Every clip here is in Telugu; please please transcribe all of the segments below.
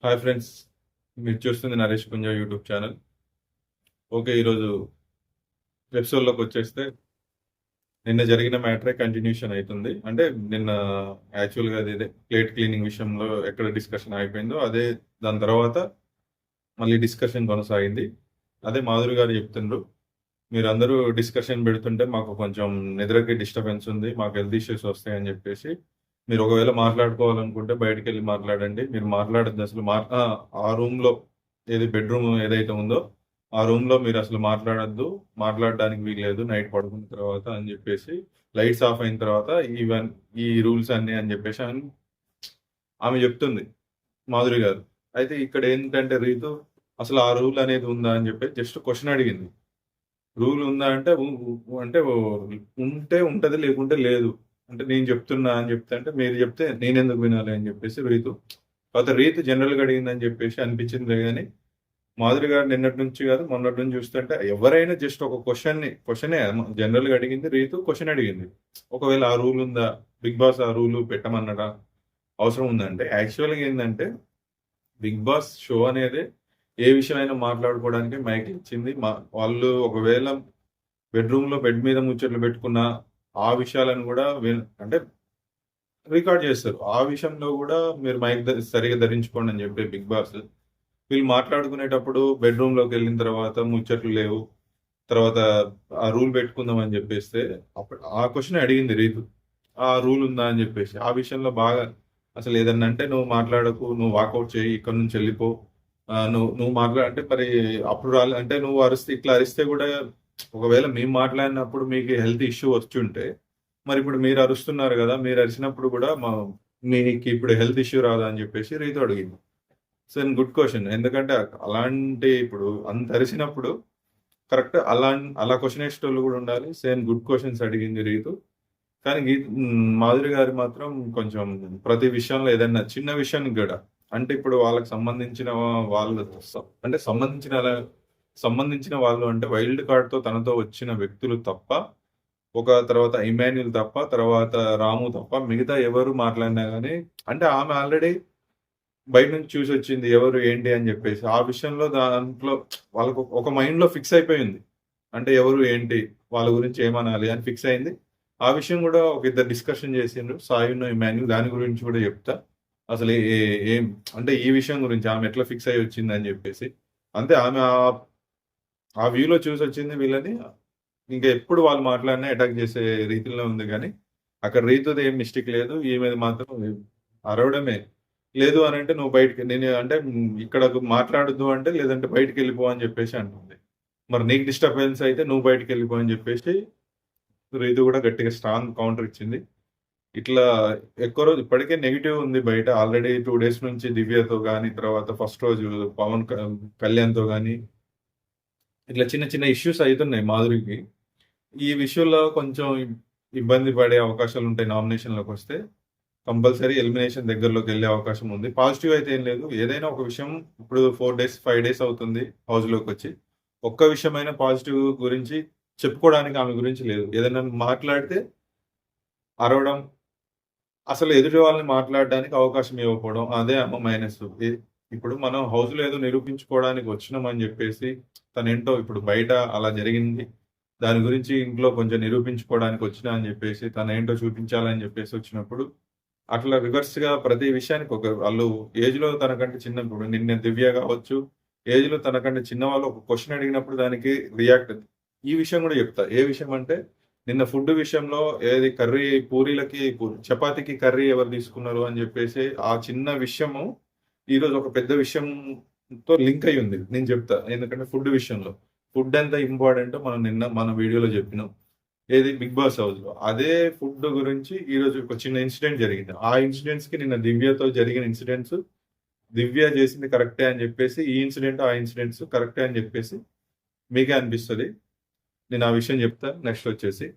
హాయ్ ఫ్రెండ్స్, మీరు చూస్తుంది నరేష్ పుంజ యూట్యూబ్ ఛానల్. ఓకే, ఈరోజు ఎపిసోడ్లోకి వచ్చేస్తే నిన్న జరిగిన మ్యాటరే కంటిన్యూషన్ అవుతుంది. అంటే నిన్న యాక్చువల్గా అదే ప్లేట్ క్లీనింగ్ విషయంలో ఎక్కడ డిస్కషన్ అయిపోయిందో అదే దాని తర్వాత మళ్ళీ డిస్కషన్ కొనసాగింది. అదే మాధురి గారు చెప్తుండ్రు, మీరందరూ డిస్కషన్ పెడుతుంటే మాకు కొంచెం నిద్రకి డిస్టర్బెన్స్ ఉంది, మాకు హెల్త్ ఇష్యూస్ వస్తాయని చెప్పేసి, మీరు ఒకవేళ మాట్లాడుకోవాలనుకుంటే బయటికి వెళ్ళి మాట్లాడండి, మీరు మాట్లాడద్దు అసలు ఆ రూమ్లో ఏది బెడ్రూమ్ ఏదైతే ఉందో ఆ రూమ్లో మీరు అసలు మాట్లాడద్దు, మాట్లాడడానికి వీల్లేదు నైట్ పడుకున్న తర్వాత అని చెప్పేసి, లైట్స్ ఆఫ్ అయిన తర్వాత ఈవెన్ ఈ రూల్స్ అన్ని అని చెప్పేసి ఆమె చెప్తుంది, మాధురి గారు. అయితే ఇక్కడ ఏంటంటే రీతు అసలు ఆ రూల్ అనేది ఉందా అని చెప్పి జస్ట్ క్వశ్చన్ అడిగింది. రూల్ ఉందా అంటే అంటే ఉంటే ఉంటది, లేకుంటే లేదు. అంటే నేను చెప్తున్నా అని చెప్తే, అంటే మీరు చెప్తే నేను ఎందుకు వినాలి అని చెప్పేసి రీతు. తర్వాత రీతు జనరల్గా అడిగిందని చెప్పేసి అనిపించింది. కానీ మాధురి గారు నిన్నటి నుంచి కాదు మొన్నటి నుంచి చూస్తుంటే ఎవరైనా జస్ట్ ఒక క్వశ్చనే జనరల్గా అడిగింది. రీతు క్వశ్చన్ అడిగింది, ఒకవేళ ఆ రూల్ ఉందా, బిగ్ బాస్ ఆ రూల్ పెట్టమన్నడా, అవసరం ఉందంటే. యాక్చువల్గా ఏంటంటే బిగ్ బాస్ షో అనేది ఏ విషయమైనా మాట్లాడుకోవడానికి మైక్ ఇచ్చింది. వాళ్ళు ఒకవేళ బెడ్రూమ్లో బెడ్ మీద ముచ్చట్లు పెట్టుకున్న ఆ విషయాలను కూడా అంటే రికార్డ్ చేస్తారు. ఆ విషయంలో కూడా మీరు మైక్ సరిగా ధరించుకోండి అని చెప్పి బిగ్ బాస్. వీళ్ళు మాట్లాడుకునేటప్పుడు బెడ్రూమ్లోకి వెళ్ళిన తర్వాత ముచ్చట్లు లేవు, తర్వాత ఆ రూల్ పెట్టుకుందాం అని చెప్పేస్తే అప్పుడు ఆ క్వశ్చన్ అడిగింది రీతు, ఆ రూల్ ఉందా అని చెప్పేసి. ఆ విషయంలో బాగా అసలు ఏదన్నా అంటే నువ్వు మాట్లాడకు, నువ్వు వాకౌట్ చేయి, ఇక్కడ నుంచి వెళ్ళిపో, నువ్వు నువ్వు అంటే మరి అప్పుడు అంటే నువ్వు అరిస్తే ఇట్లా అరిస్తే కూడా, ఒకవేళ మేము మాట్లాడినప్పుడు మీకు హెల్త్ ఇష్యూ వచ్చి ఉంటే మరి ఇప్పుడు మీరు అరుస్తున్నారు కదా, మీరు అరిచినప్పుడు కూడా మీకు ఇప్పుడు హెల్త్ ఇష్యూ రాదా అని చెప్పేసి రీతు అడిగింది. So good question. ఎందుకంటే అలాంటి ఇప్పుడు అంత అరిచినప్పుడు కరెక్ట్ అలా క్వశ్చన్ వేసేటోళ్ళు కూడా ఉండాలి. సేమ్ గుడ్ క్వశ్చన్స్ అడిగింది రీతు. కానీ మాధురి గారు మాత్రం కొంచెం ప్రతి విషయంలో ఏదైనా చిన్న విషయానికి కూడా, అంటే ఇప్పుడు వాళ్ళకి సంబంధించిన వాళ్ళు అంటే సంబంధించిన వాళ్ళు అంటే వైల్డ్ కార్డ్తో తనతో వచ్చిన వ్యక్తులు తప్ప, తర్వాత ఇమాన్యుల్ తప్ప, తర్వాత రాము తప్ప మిగతా ఎవరు మాట్లాడినా కానీ, అంటే ఆమె ఆల్రెడీ బయట నుంచి చూసి వచ్చింది ఎవరు ఏంటి అని చెప్పేసి. ఆ విషయంలో దాంట్లో వాళ్ళకు ఒక మైండ్లో ఫిక్స్ అయిపోయింది, అంటే ఎవరు ఏంటి, వాళ్ళ గురించి ఏమనాలి అని ఫిక్స్ అయింది. ఆ విషయం కూడా ఒక ఇద్దరు డిస్కషన్ చేసిండ్రు, సాయును ఇమాన్యుల్. దాని గురించి కూడా చెప్తా అసలు ఏం అంటే ఈ విషయం గురించి ఆమె ఎట్లా ఫిక్స్ అయ్యి వచ్చింది అని చెప్పేసి. అంతే, ఆమె ఆ వ్యూలో చూసి వచ్చింది వీళ్ళని. ఇంకా ఎప్పుడు వాళ్ళు మాట్లాడినా అటాక్ చేసే రీతిలో ఉంది. కానీ అక్కడ రీతుది ఏం మిస్టేక్ లేదు, ఈమె మాత్రం అరవడమే. లేదు అని అంటే నువ్వు బయటికి, నేను అంటే ఇక్కడ మాట్లాడద్దు అంటే, లేదంటే బయటికి వెళ్ళిపో అని చెప్పేసి అంటుంది. మరి నీకు డిస్టర్బెన్స్ అయితే నువ్వు బయటికి వెళ్ళిపో అని చెప్పేసి రీతు కూడా గట్టిగా స్ట్రాంగ్ కౌంటర్ ఇచ్చింది. ఇట్లా ఎక్కువ రోజు ఇప్పటికే నెగిటివ్ ఉంది బయట. ఆల్రెడీ 2 days నుంచి దివ్యతో కానీ, తర్వాత ఫస్ట్ రోజు పవన్ కళ్యాణ్తో కానీ ఇట్లా చిన్న చిన్న ఇష్యూస్ అవుతున్నాయి మాధురికి. ఈ విషయంలో కొంచెం ఇబ్బంది పడే అవకాశాలు ఉంటాయి. నామినేషన్లోకి వస్తే కంపల్సరీ ఎలిమినేషన్ దగ్గరలోకి వెళ్ళే అవకాశం ఉంది. పాజిటివ్ అయితే ఏం లేదు. ఏదైనా ఒక విషయం ఇప్పుడు 4 days 5 days అవుతుంది హౌస్లోకి వచ్చి, ఒక్క విషయమైనా పాజిటివ్ గురించి చెప్పుకోవడానికి ఆమె గురించి లేదు. ఏదైనా మాట్లాడితే అరవడం, అసలు ఎదుటి వాళ్ళని మాట్లాడడానికి అవకాశం ఇవ్వకపోవడం, అదే అమ్మ మైనస్. ఇప్పుడు మనం హౌస్లో ఏదో నిరూపించుకోవడానికి వచ్చినామని చెప్పేసి, తనేంటో ఇప్పుడు బయట అలా జరిగింది, దాని గురించి ఇంట్లో కొంచెం నిరూపించుకోవడానికి వచ్చినా అని చెప్పేసి, తనేంటో చూపించాలని చెప్పేసి వచ్చినప్పుడు అట్లా రివర్స్గా ప్రతి విషయానికి వాళ్ళు ఏజ్లో తనకంటే చిన్నప్పుడు, నిన్న దివ్య కావచ్చు, ఏజ్లో తనకంటే చిన్నవాళ్ళు ఒక క్వశ్చన్ అడిగినప్పుడు దానికి రియాక్ట్. ఈ విషయం కూడా చెప్తా. ఏ విషయం అంటే నిన్న ఫుడ్ విషయంలో, ఏది కర్రీ పూరీలకి చపాతీకి కర్రీ ఎవరు తీసుకున్నారు అని చెప్పేసి ఆ చిన్న విషయము ఈరోజు ఒక పెద్ద విషయంతో లింక్ అయి ఉంది. నేను చెప్తా, ఎందుకంటే ఫుడ్ విషయంలో ఫుడ్ ఎంత ఇంపార్టెంట్ మనం నిన్న మన వీడియోలో చెప్పినాం, ఏది బిగ్ బాస్ హౌస్ లో. అదే ఫుడ్ గురించి ఈ రోజు ఒక చిన్న ఇన్సిడెంట్ జరిగింది. ఆ ఇన్సిడెంట్స్ కి నిన్న దివ్యతో జరిగిన ఇన్సిడెంట్స్, దివ్య చేసింది కరెక్టే అని చెప్పేసి, ఈ ఇన్సిడెంట్ ఆ ఇన్సిడెంట్స్ కరెక్టే అని చెప్పేసి మీకే అనిపిస్తుంది. నేను ఆ విషయం చెప్తా. నెక్స్ట్ వచ్చేసి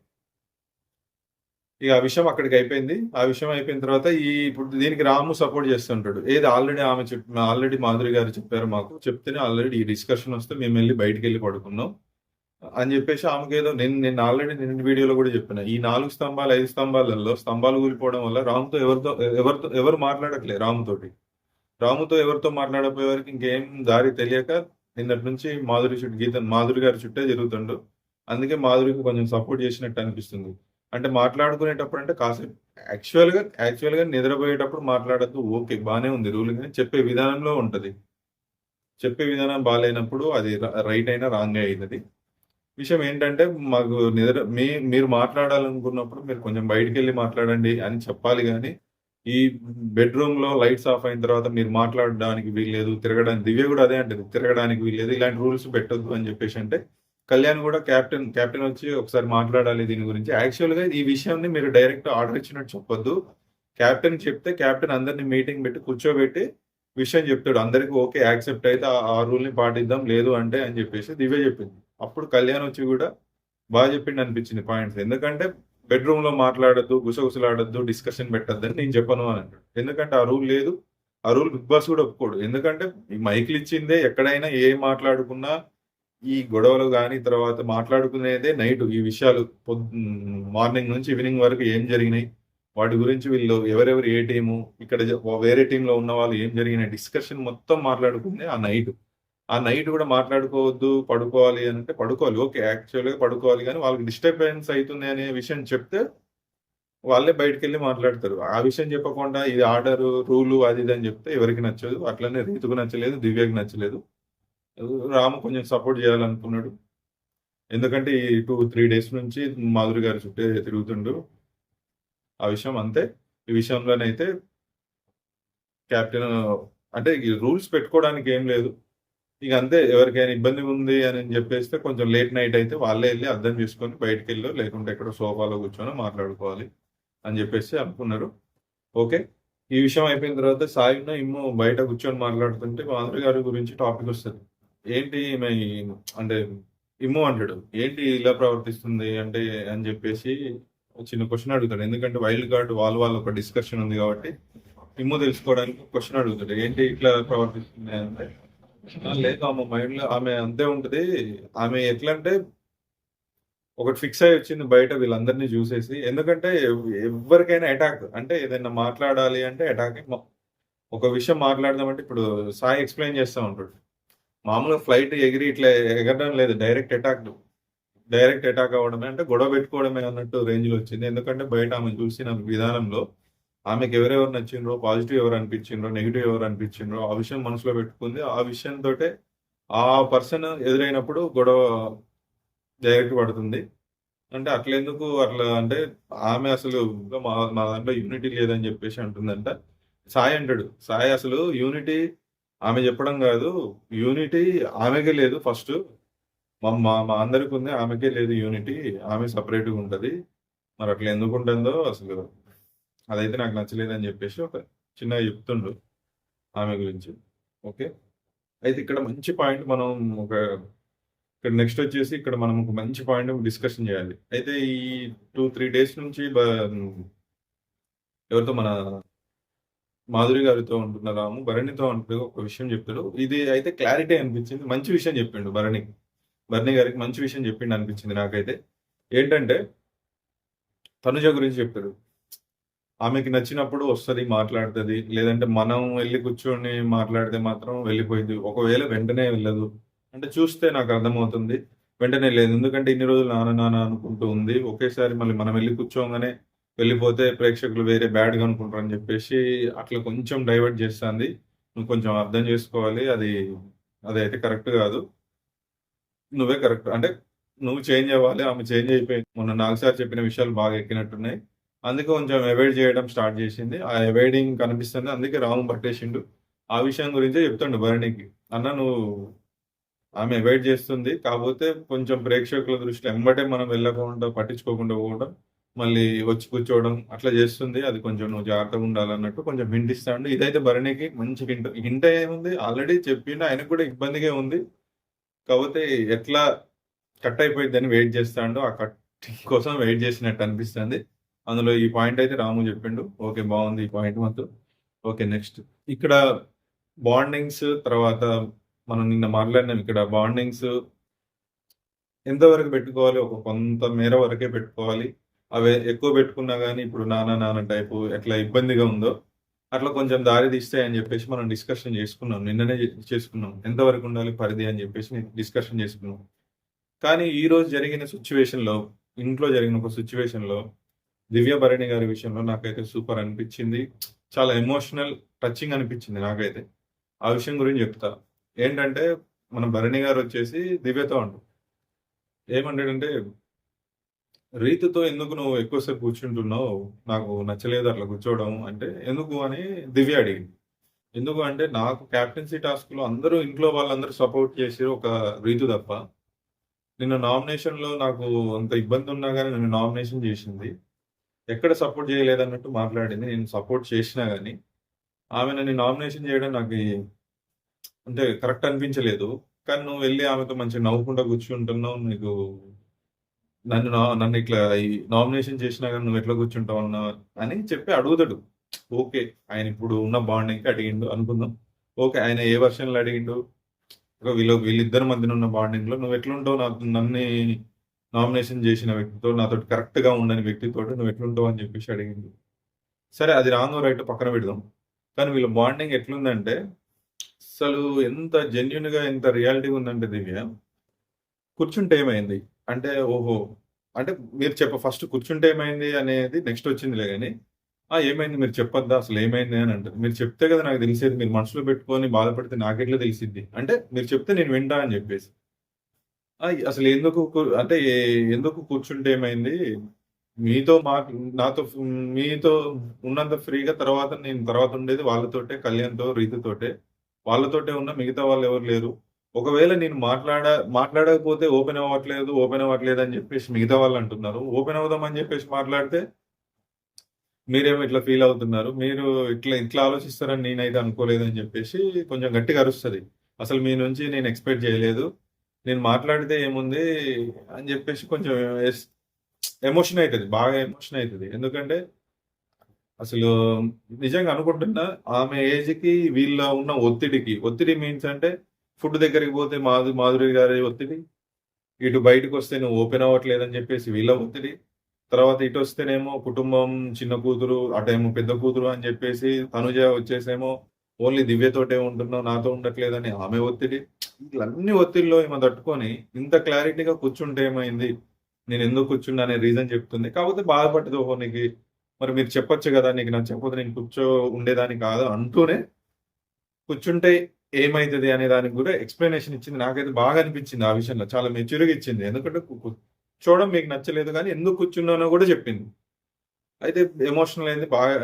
ఇక ఆ విషయం అక్కడికి అయిపోయింది. ఆ విషయం అయిపోయిన తర్వాత ఇప్పుడు దీనికి రాము సపోర్ట్ చేస్తుంటాడు. ఏది ఆల్రెడీ మాధురి గారు చెప్పారు మాకు, చెప్తేనే ఆల్రెడీ ఈ డిస్కషన్ వస్తే మేము వెళ్ళి బయటికి వెళ్ళి పడుకున్నాం అని చెప్పేసి ఆమెకి ఏదో, నేను ఆల్రెడీ నిన్న వీడియోలో కూడా చెప్పిన, ఈ 4 స్తంభాలు 5 స్తంభాలలో స్తంభాలు కూలిపోవడం వల్ల రాముతో ఎవరు మాట్లాడట్లేదు రాముతోటి. రాముతో ఎవరితో మాట్లాడకపోయేవారికి ఇంకేం దారి తెలియక నిన్నటి నుంచి మాధురి గారి చుట్టే తిరుగుతుండు. అందుకే మాధురికి కొంచెం సపోర్ట్ చేసినట్టు అనిపిస్తుంది. అంటే మాట్లాడుకునేటప్పుడు అంటే కాసేపు యాక్చువల్‌గా నిద్రపోయేటప్పుడు మాట్లాడొద్దు. ఓకే. బానే ఉంది రూల్ గాని చెప్పే విధానంలో ఉంటది. చెప్పే విధానం బాలేనప్పుడు అది రైట్ అయినా రాంగే అయితది. విషయం ఏంటంటే మాకు మీరు మాట్లాడాలనుకున్నప్పుడు మీరు కొంచెం బయటికెళ్ళి మాట్లాడండి అని చెప్పాలి గానీ, ఈ బెడ్‌రూమ్‌లో లైట్స్ ఆఫ్ అయిన తర్వాత మీరు మాట్లాడడానికి వీల్లేదు. దివ్య గూడా అదే అంటది. తిరగడానికి వీల్లేదు. ఇలాంటి రూల్స్ పెట్టొద్దు అని జెప్పేసంటే, కళ్యాణ్ గూడా కెప్టెన్ వచ్చి ఒకసారి మాట్లాడాలి దీని గురించి. యాక్చువల్‌గా ఈ విషయాన్ని మీరు డైరెక్ట్ ఆర్డర్ ఇచ్చినట్టు చెప్పొద్దు. కెప్టెన్‌కి చెప్తే కెప్టెన్ అందరిని మీటింగ్ పెట్టి కూర్చోబెట్టి విషయం చెప్తాడు. అందరికి ఓకే. యాక్సెప్ట్ అయితే ఆ రూల్‌ని పాటిద్దాం. లేదు అంటే అని జెప్పేసి దివ్య జెప్పింది. అప్పుడు కళ్యాణ్ వచ్చి గూడా చెప్పిండనిపించింది పాయింట్స్. ఎందుకంటే బెడ్‌రూమ్‌లో మాట్లాడొద్దు, గుసగుసలాడొద్దు, డిస్కషన్ పెట్టొద్దని నేను చెప్పను అని అన్నాడు. ఎందుకంటే ఆ రూల్ లేదు. ఆ రూల్ బిగ్ బాస్ కూడా ఒప్పుకోడు. ఎందుకంటే ఈ మైక్‌లు ఇచ్చిందే ఎక్కడైనా ఏం మాట్లాడుకున్నా ఈ గొడవలు గాని, తర్వాత మాట్లాడుకునేదే నైట్ ఈ విషయాలు మార్నింగ్ నుంచి ఈవినింగ్ వరకు ఏం జరిగినాయి, వాటి గురించి వీళ్ళు ఎవరెవరు ఏ టీము, ఇక్కడ వేరే టీమ్‌లో ఉన్న వాళ్ళు ఏం జరిగినాయి డిస్కషన్ మొత్తం మాట్లాడుకుందే ఆ నైట్. ఆ నైట్ గూడా మాట్లాడుకోవద్దు, పడుకోవాలి అనంటే పడుకోవాలి. ఓకే. యాక్చువల్‌గా పడుకోవాలి గానీ, వాళ్ళకి డిస్టర్బెన్స్ అయితుంది అనే విషయం చెప్తే, వాళ్ళే బయటికెళ్ళి మాట్లాడతారు. ఆ విషయం చెప్పకుండా ఇది ఆర్డరు, రూలు అది ఇది అని చెప్తే ఎవరికీ నచ్చదు. అట్లనే రీతుకు నచ్చలేదు, దివ్యకి నచ్చలేదు. రాము కొంచెం సపోర్ట్ జేయాలనుకున్నాడు. ఎందుకంటే ఈ 2, 3 డేస్ నుంచి మాధురి గారి చుట్టే తిరుగుతుండు. ఆ విషయం అంతే. ఈ విషయంలోనైతే కెప్టెన్ అంటే ఈ రూల్స్ పెట్టుకోవడానికి ఏం లేదు. ఇక అంతే ఎవరికైనా ఇబ్బంది ఉంది అని చెప్పేస్తే కొంచెం లేట్ నైట్ అయితే వాళ్ళే ఎళ్లి అర్థం చేసుకొని బయటికెళ్ళో లేకుంటే ఎక్కడో సోఫాలో కూర్చొనో మాట్లాడుకోవాలి అని చెప్పేసి అనుకున్నారు. ఓకే. ఈ విషయం అయిపోయిన తర్వాత సాయిను, ఇమ్ము బయట కూర్చొని మాట్లాడుతుంటే మాధురి గారి గురించి టాపిక్ వస్తది. ఏంటి ఈమె అంటే ఇమ్ము అంటాడు. ఏంటి ఇలా ప్రవర్తిస్తుంది అంటే అని చెప్పేసి చిన్న క్వెషన్ అడుగుతాడు. ఎందుకంటే వైల్డ్ కార్డ్ వాళ్ళు ఒక డిస్కషన్ ఉంది కాబట్టి ఇమ్ము తెలుసుకోవడానికి క్వెషన్ అడుగుతాడు. ఏంటి ఇట్లా ప్రవర్తిస్తుంది అంటే లేదు ఆమె మైండ్‌లో ఆమె అంతే ఉంటది. ఆమె ఎట్లంటే ఒకటి ఫిక్స్ అయ్యి వచ్చింది బయట వీళ్ళందరిని చూసేసి. ఎందుకంటే ఎవ్వరికైనా అటాక్. అంటే ఏదైనా మాట్లాడాలి అంటే అటాకే. ఒక విషయం మాట్లాడదామంటే ఇప్పుడు సాయి ఎక్స్‌ప్లెయిన్ చేస్తా ఉంటాడు. మామూలుగా ఫ్లైట్ ఎగిరి ఇట్లా ఎగరడం లేదు. డైరెక్ట్ అటాక్ అవ్వడమే. అంటే గొడవ పెట్టుకోవడమే అన్నట్టు రేంజ్‌లో వచ్చింది. ఎందుకంటే బయట ఆమె చూసిన విధానంలో ఆమెకు ఎవరెవరు నచ్చిండ్రో, పాజిటివ్ ఎవరు అనిపించిండ్రో, నెగెటివ్ ఎవరు అనిపించిండ్రో ఆ విషయం మనసులో పెట్టుకుంది. ఆ విషయంతోటే ఆ పర్సన్ ఎదురైనప్పుడు గొడవ డైరెక్ట్ పడుతుంది. అంటే అట్లా అంటే ఆమె అసలు మా దాంట్లో యూనిటీ లేదని చెప్పేసి అంటుందంట. సాయి అంటాడు. సాయి అసలు యూనిటీ ఆమె చెప్పడం కాదు. యూనిటీ ఆమెకే లేదు ఫస్టు. మా మా మా అందరికుంది. ఆమెకే లేదు యూనిటీ. ఆమె సెపరేట్‌గా ఉంటది. మరి అట్లా ఎందుకుంటుందో అసలు అదైతే నాకు నచ్చలేదని జెప్పేసి ఒక చిన్నగా చెప్తుండు ఆమె గురించి. ఓకే. అయితే ఇక్కడ మంచి పాయింట్ మనం ఒక ఇక్కడ నెక్స్ట్ వచ్చేసి ఇక్కడ మనం ఒక మంచి పాయింట్ డిస్కషన్ జేయాలి. అయితే ఈ 2, 3 డేస్ నుంచి ఎవరితో మన మాధురి గారితో ఉంటున్న రాము భరణితో అంటూ ఒక విషయం చెప్తాడు. ఇది అయితే క్లారిటీ అనిపించింది. మంచి విషయం చెప్పిండు భరణికి. భరణి గారికి మంచి విషయం చెప్పిండు అనిపించింది నాకైతే. ఏంటంటే తనుజ గురించి చెప్తాడు. ఆమెకి నచ్చినప్పుడు వస్తది, మాట్లాడుతది. లేదంటే మనం వెళ్లి కూర్చొని మాట్లాడితే మాత్రం వెళ్ళిపోయిద్ది. ఒకవేళ వెంటనే వెళ్ళదు. అంటే చూస్తే నాకు అర్థమవుతుంది. వెంటనే లేదు. ఎందుకంటే ఇన్ని రోజులు నాన్న అనుకుంటూ ఉంది. ఒకేసారి మళ్ళీ మనం వెళ్లి కూర్చోంగానే వెళ్ళిపోతే ప్రేక్షకులు వేరే బ్యాడ్‌గా అనుకుంటారని చెప్పేసి అట్లా కొంచెం డైవర్ట్ చేస్తాంది. నువ్వు కొంచెం అర్థం చేసుకోవాలి. అదైతే కరెక్ట్ కాదు. నువ్వే కరెక్ట్. అంటే నువ్వు చేంజ్ అవ్వాలి. ఆమె చేంజ్ అయిపోయింది. మొన్న నాగ్ సార్ చెప్పిన విషయాలు బాగా ఎక్కినట్టున్నాయి. అందుకే కొంచెం అవాయిడ్ చేయడం స్టార్ట్ చేసింది. ఆ అవాయిడింగ్ కనిపిస్తుంది. అందుకే రాము పట్టేసిండు. ఆ విషయం గురించే చెప్తుండు భరణికి. అన్న నువ్వు ఆమె అవాయిడ్ చేస్తుంది. కాపోతే కొంచెం ప్రేక్షకుల దృష్టిలో ఎంబటే మనం వెళ్ళకుండా, పట్టించుకోకుండా పోవడం, మళ్ళీ వచ్చి కూర్చోవడం అట్లా చేస్తుంది. అది కొంచెం నువ్వు జాగ్రత్తగా ఉండాలన్నట్టు కొంచెం హింట్ ఇస్తాండు. ఇదైతే భరణికి మంచి హింట్. హింట్ ఏముంది ఆల్రెడీ చెప్పిండు. ఆయనకు కూడా ఇబ్బందిగా ఉంది. కాపోతే ఎట్లా కట్ అయిపోయిద్దని వెయిట్ చేస్తాండు. ఆ కట్టింగ్ కోసం వెయిట్ చేసినట్టు అనిపిస్తుంది. అందులో ఈ పాయింట్ అయితే రాము చెప్పిండు. ఓకే. బావుంది ఈ పాయింట్ మాత్రం. ఓకే. నెక్స్ట్. ఇక్కడ బాండింగ్స్ తర్వాత మనం నిన్న మాట్లాడినాం ఇక్కడ బాండింగ్స్ ఎంతవరకు పెట్టుకోవాలి? ఒక కొంత మేర వరకే పెట్టుకోవాలి. అవి ఎక్కువ పెట్టుకున్నా గాని ఇప్పుడు నాన్న టైపు ఎట్లా ఇబ్బందిగా ఉందో, అట్లా కొంచెం దారి తీస్తాయి అని చెప్పేసి మనం డిస్కషన్ చేసుకున్నాం. నిన్ననే చేసుకున్నాం. ఎంతవరకు ఉండాలి పరిధి అని చెప్పేసి డిస్కషన్ చేసుకున్నాం. కానీ ఈరోజు జరిగిన సిట్యుయేషన్‌లో, ఇంట్లో జరిగిన ఒక సిట్యుయేషన్‌లో 'దివ్య భరణి' గారి విషయంలో నాకైతే సూపర్ అనిపిచ్చింది. చాలా ఎమోషనల్, టచింగ్ అనిపిచ్చింది నాకైతే. ఆ విషయం గురించి చెప్తా. ఏంటంటే మన భరణి గారొచ్చేసి దివ్యతో అంటారు. ఏమంటాడంటే, "రీతుతో ఎందుకు నువ్వు ఎక్కువ సేపు కూర్చుంటున్నావు? నాకు నచ్చలేదు అట్లా కూర్చోవడం" అంటే, "ఎందుకు" అని దివ్య అడిగింది. ఎందుకు అంటే, నాకు కెప్టెన్సీ టాస్క్‌లో అందరూ ఇంట్లో వాళ్ళందరూ సపోర్ట్ చేసిర్రు. ఒక రీతు తప్ప. నిన్న నామినేషన్‌లో నాకు అంత ఇబ్బందున్నా గాని నన్ను నామినేషన్ చేసింది. ఎక్కడ సపోర్ట్ చేయలేదన్నట్టు మాట్లాడింది. నేను సపోర్ట్ చేషినా గాని, ఆమె నన్ను నామినేషన్ చేయడం నాకి అంటే కరెక్ట్ అనిపించలేదు. కానీ నువ్వు వెళ్లి ఆమెతో మంచిగా నవ్వుకుంటా కూర్చుంటున్నావు. నీకు నన్ను ఇట్లా ఈ నామినేషన్ చేషినా గాని నువ్వెట్లా కూర్చుంటావన్నా అని చెప్పి అడుగుతాడు. ఓకే. ఆయన ఇప్పుడు ఉన్న బాండింగ్‌కి అడిగిండు అనుకుందాం. ఓకే. ఆయన ఏ వెర్షన్‌లో అడిగిండు? వీళ్ళిద్దరి మధ్యన ఉన్న బాండింగ్‌లో నువ్వెట్లుంటావు నన్ని నామినేషన్ చేసిన వ్యక్తితో, నాతోటి కరెక్ట్‌గా ఉండని వ్యక్తితోటి నువ్వెట్లుంటావు అని చెప్పేసి అడిగిండు. సరే అది రాంగో, రైటో పక్కన పెడదాం. కానీ వీళ్ళ బాండింగ్ ఎట్లుందంటే, అసలు ఎంత జెన్యూన్‌గా, ఎంత రియాలిటీగా ఉందంటే దివ్య, కూర్చుంటే ఏమైంది? అంటే ఓహో! అంటే మీరు ఫస్ట్ కూర్చుంటే ఏమైంది అనేది నెక్స్ట్ వచ్చిందిలే గాని, ఆ! ఏమైంది మీరు చెప్పొద్దా? అసలేమైంది అని అంటది. మీరు చెప్తే కదా నాకు తెలిసేది. మీరు మనసులో పెట్టుకొని బాధపడితే నాకెట్లా తెలిసిద్ది? అంటే మీరు చెప్తే నేను వింటా అని చెప్పేసి. అసలెందుకు అంటే ఎందుకు కూర్చుంటే ఏమైంది? మీతో మాట్ నాతో మీతో ఉన్నంత ఫ్రీగా తర్వాత ఉండేది వాళ్ళతోటే, కళ్యాణ్‌తో, రీతుతోటే. వాళ్ళతోటే ఉన్నా మిగతా వాళ్ళెవరు లేరు. ఒకవేళ నేను మాట్లాడకపోతే ఓపెన్ అవ్వట్లేదు అని జెప్పేసి మిగతా వాళ్ళంటున్నారు. ఓపెన్ అవుదాం అని జెప్పేసి మాట్లాడితే మీరేమో ఇట్లా ఫీల్ అవుతున్నారు. మీరు ఇట్లా ఆలోచిస్తారని నేనైతే అనుకోలేదని జెప్పేసి కొంచెం గట్టిగా అరుస్తది. అసలు మీ నుంచి నేను ఎక్స్‌పెక్ట్ జేయలేదు. నేను మాట్లాడితే ఏముంది అని జెప్పేసి కొంచెం ఎస్ ఎమోషన్ అయితది. బాగా ఎమోషన్ అయితది. ఎందుకంటే అసలు నిజంగా అనుకుంటున్నా ఆమె ఏజ్‌కి వీళ్ళ ఉన్న ఒత్తిడి మీన్స్ అంటే ఫుడ్ దగ్గరికి పోతే మాధురి గారి ఒత్తిడి. ఇటు బయటకొస్తే నువ్వు ఓపెన్ అవ్వట్లేదని జెప్పేసి వీళ్ళ ఒత్తిడి. తర్వాత ఇటొస్తేనేమో కుటుంబం, చిన్న కూతురు, అటేమో పెద్ద కూతురు అని జెప్పేసి తనుజ వచ్చేసేమో ఓన్లీ దివ్యతోటే ఉంటున్నావు, నాతో ఉండట్లేదని ఆమె ఒత్తిడి. ఇట్లన్ని ఒత్తిడిలో ఈమె తట్టుకొని ఇంత క్లారిటీగా కూర్చుంటే ఏమైంది? నేనెందుకు కూర్చున్నా అనే రీజన్ చెప్తుంది. కాకపోతే బాధపడ్డది. ఓహో! మరి మీరు చెప్పొచ్చు గదా! నీకు నచ్చకపోతే నేను ఉండేదాన్ని కాదు అంటూనే కూర్చుంటే ఏమైతది అనే దానికి గూడా ఎక్స్‌ప్లనేషన్ ఇచ్చింది. నాకైతే బాగా అనిపించింది ఆ విషయంలో. చాలా మెచ్యూర్‌గా ఇచ్చింది. ఎందుకంటే కూర్చోవడం మీకు నచ్చలేదు గానీ ఎందుకు కూర్చున్నానో గూడా చెప్పింది. అయితే ఎమోషనల్ అయింది. బాగా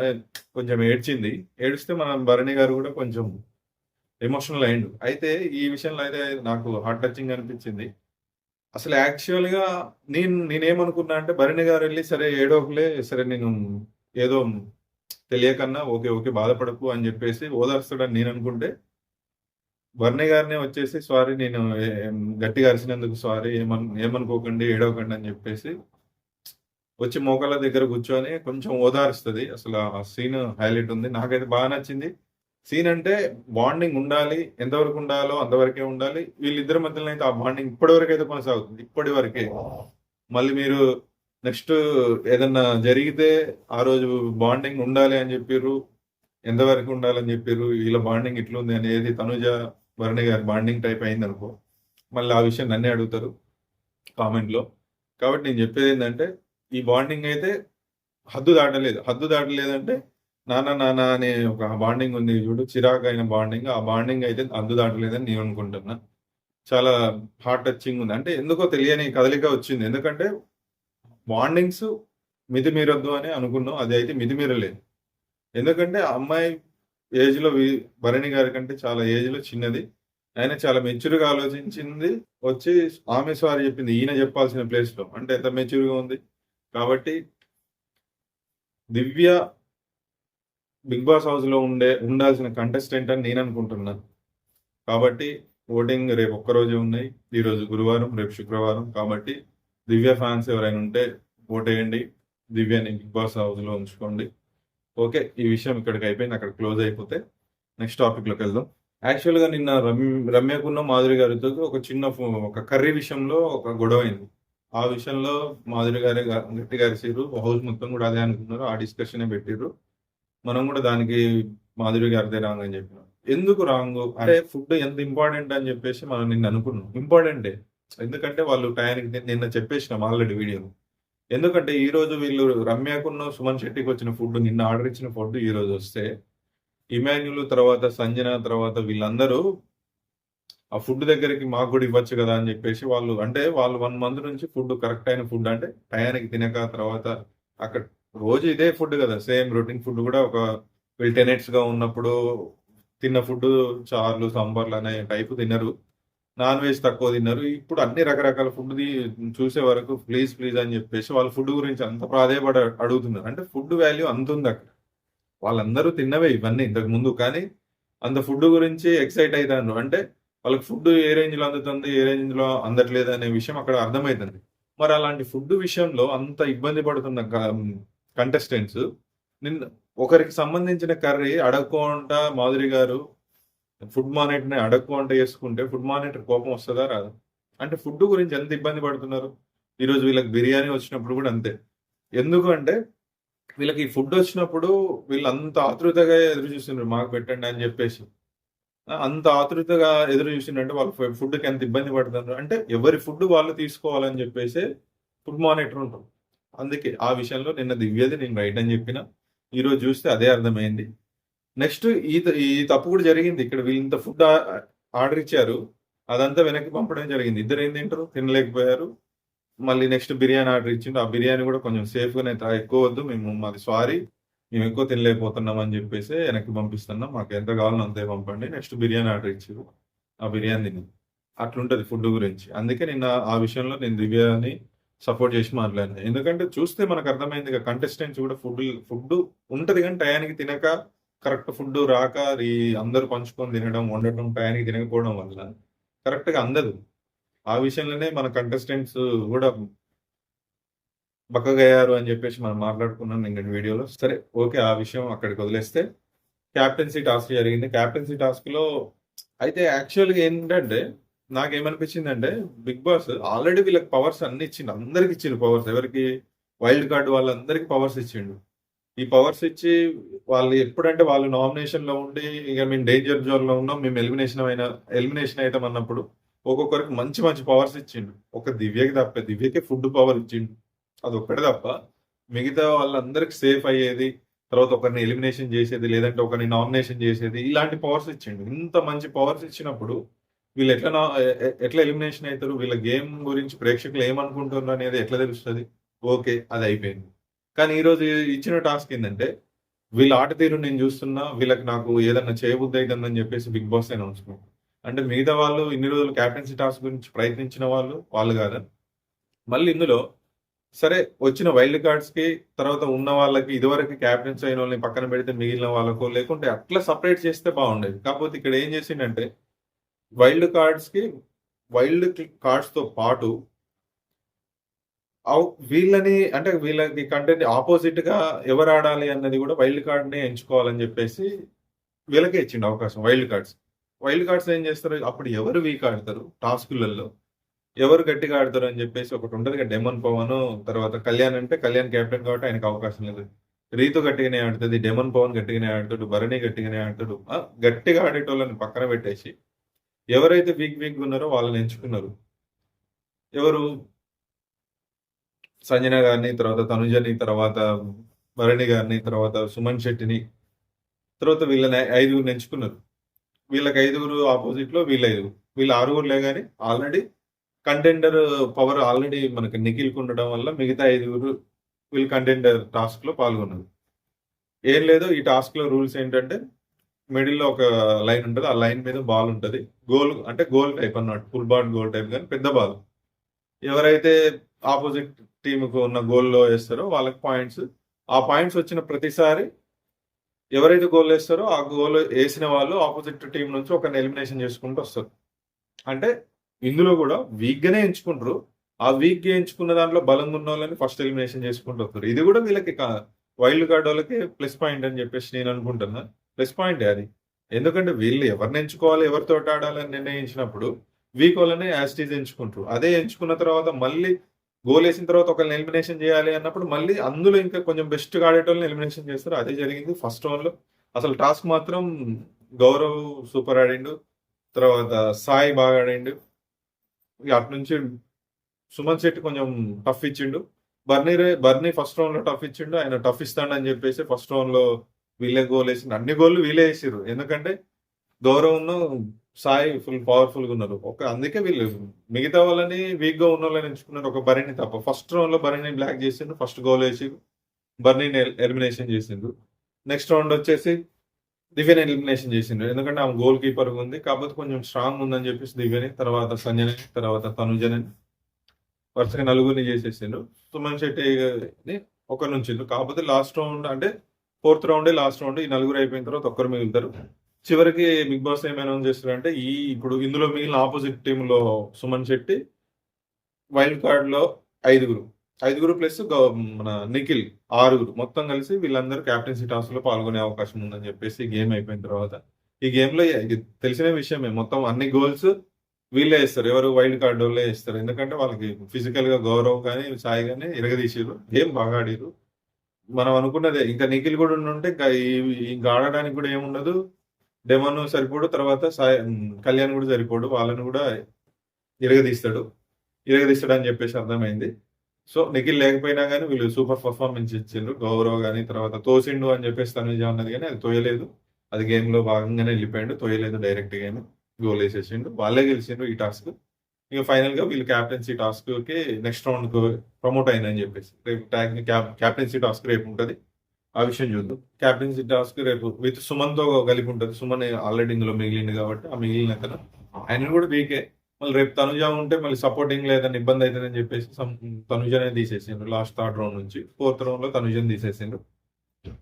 కొంచెం ఏడ్చింది. ఏడిస్తే మన భరణి గారు గూడా కొంచెం ఎమోషనల్ అయిండు. అయితే ఈ విషయంలో అయితే నాకు హార్ట్ టచింగ్ అనిపించింది. అసలు యాక్చువల్‌గా నేనేమనుకున్నా అంటే భరణి గారెళ్లి సరే ఏడవకులే, సరే నేను ఏదో తెలియకన్నా ఓకే. ఓకే. బాధపడకు అని జెప్పేసి ఓదారుస్తాడని నేననుకుంటే, భరణి గారినే వచ్చేసి సారీ నేను గట్టిగా అరిసినందుకు సారీ ఏమనుకోకండి, ఏడవకండి అని జెప్పేసి వచ్చి మోకాళ్ళ దగ్గర కూర్చొని కొంచెం ఓదారుస్తది. అసలు ఆ సీన్ హైలైట్ ఉంది. నాకైతే బాగా నచ్చింది. సీన్ అంటే బాండింగ్ ఉండాలి. ఎంతవరకు ఉండాలో అంతవరకే ఉండాలి. వీళ్ళిద్దరి మధ్యలో అయితే ఆ బాండింగ్ ఇప్పటి వరకైతే కొనసాగుతుంది. ఇప్పటి వరకే. మళ్ళీ మీరు నెక్స్ట్ ఏదన్నా జరిగితే ఆ రోజు బాండింగ్ ఉండాలి అని జెప్పిర్రు. ఎంతవరకు ఉండాలని జెప్పిర్రు. వీళ్ళ బాండింగ్ ఇట్లుంది అనేది తనుజ, భరణి గారి బాండింగ్ టైప్ అయిందనుకో, మళ్ళీ ఆ విషయం నన్నే అడుగుతారు కామెంట్‌లో. కాబట్టి నేను జెప్పేదేందంటే ఈ బాండింగ్ అయితే హద్దు దాటలేదు. హద్దు దాటలేదంటే నాన్న అనే ఒక బాండింగ్ ఉంది చూడు. చిరాకైన బాండింగ్. ఆ బాండింగ్ అయితే హద్దు దాటలేదని నేను అనుకుంటున్నా. చాలా హార్ట్ టచింగ్ ఉంది. అంటే ఎందుకో తెలియని కదలిక వచ్చింది. ఎందుకంటే బాండింగ్స్ మితిమీరొద్దు అని అనుకున్నాం. అదైతే మితిమీరలేదు. ఎందుకంటే ఆ అమ్మాయి ఏజ్‌లో భరణి గారి కంటే చాలా ఏజ్‌లో చిన్నది. అయినా చాలా మెచ్యూర్‌గా ఆలోచించింది. వచ్చి ఆమె సారీ చెప్పింది. ఈయన చెప్పాల్సిన ప్లేస్‌లో. అంటే ఎంత మెచ్యూర్‌గా ఉంది. కాబట్టి దివ్య బిగ్ బాస్ హౌస్‌లో ఉండాల్సిన కంటెస్టెంట్ అని నేననుకుంటున్నా. కాబట్టి ఓటింగ్ రేపు ఒక్కరోజే ఉన్నాయి. ఈరోజు గురువారం, రేపు శుక్రవారం. కాబట్టి దివ్య ఫ్యాన్స్ ఎవరైనా ఉంటే ఓటేయండి. దివ్యని బిగ్ బాస్ హౌస్‌లో ఉంచుకోండి. ఓకే. ఈ విషయం ఇక్కడికి అయిపోయింది. అక్కడ క్లోజ్ అయిపోతే నెక్స్ట్ టాపిక్‌లోకెళ్దాం. యాక్చువల్‌గా నిన్న రమ్యకున్న మాధురి గారితో ఒక చిన్న ఒక కర్రీ విషయంలో ఒక గొడవైంది. ఆ విషయంలో మాధురి గారే గట్టిగా అరిసిర్రు. హౌస్ మొత్తం కూడా అదే అనుకున్నారు. ఆ డిస్కషనే పెట్టిర్రు. మనం కూడా దానికి మాధురి గారిదే రాంగ్ అని చెప్పినాం. ఎందుకు రాంగ్ అంటే ఫుడ్ ఎంత ఇంపార్టెంట్ అని చెప్పేసి మనం నిన్న అనుకున్నాం. ఇంపార్టెంటే. ఎందుకంటే వాళ్ళు టయానికి నిన్న చెప్పేసినాం ఆల్రెడీ వీడియోలో. ఎందుకంటే ఈ రోజు వీళ్ళు రమ్యకున్న సుమన్ శెట్టికి వచ్చిన ఫుడ్ నిన్న ఆర్డర్ ఇచ్చిన ఫుడ్ ఈ రోజు వస్తే ఇమాన్యుల్ తర్వాత సంజన తర్వాత వీళ్ళందరూ ఆ ఫుడ్ దగ్గరికి మాకు కూడా ఇవ్వచ్చు కదా అని చెప్పేసి వాళ్ళు అంటే వాళ్ళు 1 మంత్ నుంచి ఫుడ్ కరెక్ట్ అయిన ఫుడ్ అంటే టయానికి తినక తర్వాత అక్కడ రోజు ఇదే ఫుడ్ కదా సేమ్ రొటీన్ ఫుడ్ కూడా ఒక వీళ్ళు టెనెట్స్ గా ఉన్నప్పుడు తిన్న ఫుడ్ చార్లు సాంబార్లు అనే టైపు తినరు. నాన్ వెజ్ తక్కువ తిన్నారు. ఇప్పుడు అన్ని రకరకాల ఫుడ్ చూసే వరకు ప్లీజ్ ప్లీజ్ అని చెప్పేసి వాళ్ళు ఫుడ్ గురించి అంత ప్రాధేయపడి అడుగుతున్నారు. అంటే ఫుడ్ వాల్యూ అంత ఉంది అక్కడ. వాళ్ళందరూ తిన్నవే ఇవన్నీ ఇంతకు ముందు. కానీ అంత ఫుడ్ గురించి ఎక్సైట్ అవుతారు. అంటే వాళ్ళకి ఫుడ్ ఏ రేంజ్ లో అందుతుంది, ఏ రేంజ్ లో అందట్లేదు అనే విషయం అక్కడ అర్థమవుతుంది. మరి అలాంటి ఫుడ్ విషయంలో అంత ఇబ్బంది పడుతున్న కంటెస్టెంట్స్ నిన్న ఒకరికి సంబంధించిన కర్రీ అడగకుండా మాధురి గారు ఫుడ్ మానిటర్‌ని అడగకుండా చేసుకుంటే ఫుడ్ మానిటర్ కోపం వస్తదా? రాదా? అంటే ఫుడ్ గురించి ఎంత ఇబ్బంది పడుతున్నారు. ఈరోజు వీళ్ళకి బిర్యానీ వచ్చినప్పుడు కూడా అంతే. ఎందుకు అంటే వీళ్ళకి ఈ ఫుడ్ వచ్చినప్పుడు వీళ్ళు అంత ఆతృతగా ఎదురు చూస్తున్నారు మాకు పెట్టండి అని చెప్పేసి. అంత ఆతృతగా ఎదురు చూసిండ్రంటే వాళ్ళు ఫుడ్‌కి ఎంత ఇబ్బంది పడుతున్నారు. అంటే ఎవరి ఫుడ్ వాళ్ళు తీసుకోవాలని చెప్పేసే ఫుడ్ మానిటర్ ఉంటుంది. అందుకే ఆ విషయంలో నిన్న దివ్యది నేను రైట్ అని చెప్పిన. ఈరోజు చూస్తే అదే అర్థమైంది. నెక్స్ట్ ఈ తప్పు కూడా జరిగింది. ఇక్కడ వీళ్ళింత ఫుడ్ ఆర్డర్ ఇచ్చారు. అదంతా వెనక్కి పంపడం జరిగింది. ఇద్దరు ఏం తింటారు? తినలేకపోయారు. మళ్ళీ నెక్స్ట్ బిర్యానీ ఆర్డర్ ఇచ్చిండు. ఆ బిర్యానీ కూడా కొంచెం సేఫ్‌గానే ఎక్కువ వద్దు. మాది సారీ. మేము ఎక్కువ తినలేకపోతున్నాం అని చెప్పేసి వెనక్కి పంపిస్తున్నాం. మాకు ఎంత కావాలో అంతే పంపండి. నెక్స్ట్ బిర్యానీ ఆర్డర్ ఇచ్చిర్రు. ఆ బిర్యానీ తిన్నాం. అట్లుంటది ఫుడ్ గురించి. అందుకే నిన్న ఆ విషయంలో నేను దివ్యని సపోర్ట్ చేసి మాట్లాడినా. ఎందుకంటే చూస్తే మనకు అర్థమైందిగా కంటెస్టెంట్స్ కూడా ఫుడ్ ఉంటది కానీ టయానికి తినక కరెక్ట్ ఫుడ్ రాక అందరూ పంచుకొని తినడం, వండటం, టయానికి తినకపోవడం వల్ల కరెక్ట్‌గా అందదు. ఆ విషయంలోనే మన కంటెస్టెంట్స్ కూడా బక్కగయ్యారు అని చెప్పేసి మనం మాట్లాడుకున్నాం నిన్నటి వీడియోలో. సరే ఓకే. ఆ విషయం అక్కడికి వదిలేస్తే క్యాప్టెన్సీ టాస్క్ జరిగింది. క్యాప్టెన్సీ టాస్క్‌లో అయితే యాక్చువల్‌గా ఏంటంటే నాకేమనిపించిందంటే బిగ్ బాస్ ఆల్రెడీ వీళ్ళకి పవర్స్ అన్ని ఇచ్చిండు. అందరికి ఇచ్చిండు పవర్స్. ఎవరికి? వైల్డ్ కార్డ్ వాళ్ళందరికీ పవర్స్ ఇచ్చిండు. ఈ పవర్స్ ఇచ్చి వాళ్ళు ఎప్పుడంటే వాళ్ళు నామినేషన్ లో ఉండి ఇక మేము డేంజర్ జోన్ లో ఉన్నాం, మేము ఎలిమినేషన్ అయితాం అన్నప్పుడు ఒక్కొక్కరికి మంచి మంచి పవర్స్ ఇచ్చిండు. ఒక దివ్యకి తప్ప దివ్యకే ఫుడ్ పవర్ ఇచ్చిండు. అది ఒక్కటే తప్ప మిగతా వాళ్ళందరికి సేఫ్ అయ్యేది, తర్వాత ఒకరిని ఎలిమినేషన్ చేసేది, లేదంటే ఒకరిని నామినేషన్ చేసేది, ఇలాంటి పవర్స్ ఇచ్చిండు. ఇంత మంచి పవర్స్ ఇచ్చినప్పుడు వీళ్ళు ఎట్లా ఎలిమినేషన్ అవుతారు? వీళ్ళ గేమ్ గురించి ప్రేక్షకులు ఏమనుకుంటున్నారు అనేది ఎట్లా తెలుస్తుంది? ఓకే, అది అయిపోయింది. కానీ ఈరోజు ఇచ్చిన టాస్క్ ఏంటంటే వీళ్ళ ఆట తీరు నేను చూస్తున్నా, వీళ్ళకి నాకు ఏదన్నా చేయబుద్ధి అవుతుందని చెప్పేసి బిగ్ బాస్ అనౌన్స్మెంట్. అంటే మిగతా వాళ్ళు ఇన్ని రోజులు క్యాప్టెన్సీ టాస్క్ గురించి ప్రయత్నించిన వాళ్ళు కాదా? మళ్ళీ ఇందులో సరే వచ్చిన వైల్డ్ కార్డ్స్ కి తర్వాత ఉన్న వాళ్ళకి ఇదివరకు క్యాప్టెన్స్ అయిన వాళ్ళని పక్కన పెడితే మిగిలిన వాళ్ళకు లేకుంటే అట్లా సపరేట్ చేస్తే బాగుండేది. కాకపోతే ఇక్కడ ఏం చేసిండంటే వైల్డ్ కార్డ్స్ తో పాటు వీళ్ళని అంటే వీళ్ళకి కంటెంట్ ఆపోజిట్ గా ఎవరు ఆడాలి అన్నది కూడా వైల్డ్ కార్డ్ ని ఎంచుకోవాలని చెప్పేసి వీళ్ళకే ఇచ్చిండు అవకాశం. వైల్డ్ కార్డ్స్ ఏం చేస్తారు? అప్పుడు ఎవరు వీక్ ఆడతారు టాస్కులలో, ఎవరు గట్టిగా ఆడతారు అని చెప్పేసి ఒకటి ఉంటది కదా. డెమన్ పవన్ తర్వాత కళ్యాణ్ అంటే కళ్యాణ్ కెప్టెన్ కాబట్టి ఆయనకు అవకాశం లేదు. రీతు గట్టిగానే ఆడుతుంది, డెమన్ పవన్ గట్టిగానే ఆడతాడు, భరణి గట్టిగానే ఆడతాడు. గట్టిగా ఆడేటోళ్ళని పక్కన పెట్టేసి ఎవరైతే వీక్ ఉన్నారో వాళ్ళని ఎంచుకున్నారు. ఎవరు? సంజన గారిని, తర్వాత తనుజని, తర్వాత భరణి గారిని, తర్వాత సుమన్ శెట్టిని, తర్వాత వీళ్ళని 5గురిని ఎంచుకున్నారు. వీళ్ళకి 5గురు ఆపోజిట్ లో వీళ్ళ 6గురులే కానీ ఆల్రెడీ కంటెండర్ పవర్ ఆల్రెడీ మనకి నిఖిల్కి ఉండడం వల్ల మిగతా 5గురు వీళ్ళు కంటెండర్ టాస్క్ లో పాల్గొన్నారు. ఏం లేదు, ఈ టాస్క్ లో రూల్స్ ఏంటంటే మిడిల్ లో ఒక లైన్ ఉంటుంది. ఆ లైన్ మీద బాల్ ఉంటుంది. గోల్ టైప్ అన్నమాట. ఫుల్ బాల్ గోల్ టైప్ కానీ పెద్ద బాల్. ఎవరైతే ఆపోజిట్ టీంకు ఉన్న గోల్లో వేస్తారో వాళ్ళకి పాయింట్స్. ఆ పాయింట్స్ వచ్చిన ప్రతిసారి ఎవరైతే గోల్ వేస్తారో ఆ గోల్ వేసిన వాళ్ళు ఆపోజిట్ టీం నుంచి ఒకరిని ఎలిమినేషన్ చేసుకుంటూ వస్తారు. అంటే ఇందులో కూడా వీక్ గానే ఎంచుకుంటారు. ఆ వీక్ గా ఎంచుకున్న దాంట్లో బలంగా ఉన్న వాళ్ళని ఫస్ట్ ఎలిమినేషన్ చేసుకుంటూ వస్తారు. ఇది కూడా వీళ్ళకి వైల్డ్ కార్డ్ వాళ్ళకి ప్లస్ పాయింట్ అని చెప్పేసి నేను అనుకుంటున్నా. ప్లస్ పాయింట్ అది. ఎందుకంటే వీళ్ళు ఎవరిని ఎంచుకోవాలి, ఎవరితో ఆడాలని నిర్ణయించినప్పుడు వీక్ వాళ్ళని యాస్టీజ్ ఎంచుకుంటారు. అదే ఎంచుకున్న తర్వాత మళ్ళీ గోల్ వేసిన తర్వాత ఒకరిని ఎలిమినేషన్ చేయాలి అన్నప్పుడు మళ్ళీ అందులో ఇంకా కొంచెం బెస్ట్‌గా ఆడేటోళ్ళని ఎలిమినేషన్ చేస్తారు. అదే జరిగింది ఫస్ట్ రౌండ్‌లో. అసలు టాస్క్ మాత్రం గౌరవ్ సూపర్ ఆడిండు. తర్వాత సాయి బాగా ఆడిండు. ఇగ అటునుంచి సుమన్ శెట్టి కొంచెం టఫ్ ఇచ్చిండు. బర్నీ ఫస్ట్ రౌండ్‌లో టఫ్ ఇచ్చిండు. ఆయన టఫ్ ఇస్తాడని చెప్పేసి ఫస్ట్ రౌండ్‌లో వీళ్ళే గోల్ ఏసిండు. అన్ని గోల్‌లు వీళ్ళే ఏసిర్రు. ఎందుకంటే గౌరవ్‌ను, సాయి ఫుల్ పవర్‌ఫుల్‌గా ఉన్నారు. అందుకే వీళ్ళు మిగతా వాళ్ళని వీక్‌గా ఉన్నోళ్ళని ఎంచుకున్నారు. ఒక బర్నీ తప్ప. ఫస్ట్ రౌండ్‌లో బర్నీని బ్లాక్ చేసిండు. ఫస్ట్ గోల్ ఏసిర్రు. బర్నీని ఎలిమినేషన్ చేసిండ్రు. నెక్స్ట్ రౌండ్ వచ్చేసి దివ్యని ఎలిమినేషన్ చేసిండ్రు. ఎందుకంటే ఆమె గోల్ కీపర్‌గా ఉంది. కాకపోతే కొంచెం స్ట్రాంగ్ ఉందని చెప్పేసి దివ్యని, తర్వాత సంజనని, తర్వాత తనుజని వరుసగా నలుగురిని చేసేసిండ్రు. సుమన్ శెట్టిని ఒకరినుంచిండ్రు. కాకపోతే లాస్ట్ రౌండ్ అంటే ఫోర్త్ రౌండే లాస్ట్ రౌండ్. ఈ నలుగురు అయిపోయిన తర్వాత ఒక్కరు మిగులుతారు. చివరికి బిగ్ బాస్ ఏం అనౌన్స్ చేస్తారంటే ఇప్పుడు ఇందులో మిగిలిన ఆపోజిట్ టీంలో సుమన్ శెట్టి, వైల్డ్ కార్డ్‌లో ఐదుగురు. ఐదుగురు ప్లస్ మన నిఖిల్ ఆరుగురు. మొత్తం కలిసి వీళ్ళందరూ క్యాప్టెన్సీ టాస్క్‌లో పాల్గొనే అవకాశం ఉందని చెప్పేసి గేమ్ అయిపోయిన తర్వాత. ఈ గేమ్‌లో ఇది తెలిసిన విషయమే. మొత్తం అన్ని గోల్స్ వీళ్ళే ఏస్తారు. ఎవరు వైల్డ్ కార్డోళ్ళే ఏస్తారు. ఎందుకంటే వాళ్ళకి ఫిజికల్‌గా గౌరవ్ గాని, సాయి గాని ఇరగదీసిర్రు. గేమ్ బాగా ఆడిర్రు. మనం అనుకున్నదే. ఇంకా నిఖిల్ కూడా ఉండుంటే ఇంకా ఆడడానికి కూడా ఏముండదు. డెమన్ సరిపోడు. తర్వాత కళ్యాణ్ కూడా సరిపోడు. వాళ్ళని కూడా ఇరగదీస్తాడు. ఇరగదీస్తాడని చెప్పేసి అర్థమైంది. సో, నిఖిల్ లేకపోయినా గాని వీళ్ళు సూపర్ పర్ఫార్మెన్స్ ఇచ్చిండ్రు. గౌరవ్ గాని, తర్వాత తోసిండు అని చెప్పేసి తనుజ అన్నది గాని అది తోయలేదు. అది గేమ్‌లో భాగంగానే ఎళ్ళిపోయిండు. తోయలేదు డైరెక్ట్ గేమ్. గోల్ ఏసేసిండు. వాళ్ళే గెలిచిండ్రు ఈ టాస్క్. ఇక ఫైనల్‌గా వీళ్ళు క్యాప్టెన్సీ టాస్క్‌కి నెక్స్ట్ రౌండ్‌కు ప్రమోట్ అయిందని చెప్పేసి. రేపు క్యాప్టెన్సీ టాస్క్ రేపు ఉంటది. ఆ విషయం చూద్దాం. క్యాప్టెన్సీ టాస్క్ రేపు విత్ సుమన్‌తో కలిపి ఉంటది. సుమన్ ఆల్రెడీ ఇందులో మిగిలిండు కాబట్టి ఆ మిగిలిన అతను ఆయనను కూడా వీకే. మళ్ళీ రేపు తనుజ ఉంటే మళ్ళీ సపోర్టింగ్ లేదని ఇబ్బంది అవుతుందని చెప్పేసి తనుజనే తీసేసిండ్రు లాస్ట్ థర్డ్ రౌండ్ నుంచి. ఫోర్త్ రౌండ్‌లో తనుజని తీసేసిండ్రు.